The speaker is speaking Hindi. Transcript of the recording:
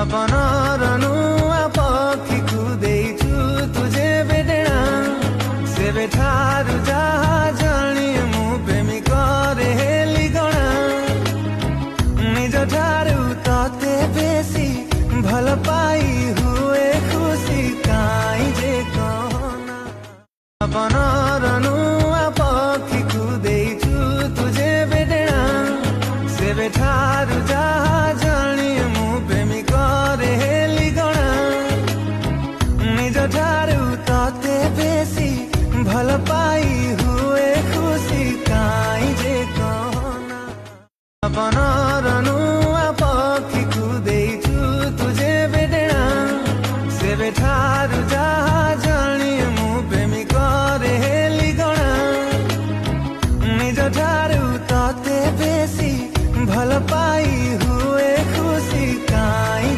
अपनर नुआ पक्षी को देइछु तुझे बेटेणा सेबे ठारू जहा जानी मु प्रेमिक रे हेली गणा निज ठारू तते बेसी भल पाई हुए खुशी काई जे कहना अपनर नुआ पक्षी को देइछु तुझे बेटेणा सेबे ठारू जहा जानी मु प्रेमिक रे हेली गणा निज ठारू तते बेसी भल पाई हुए खुशी काई जे कहना अपना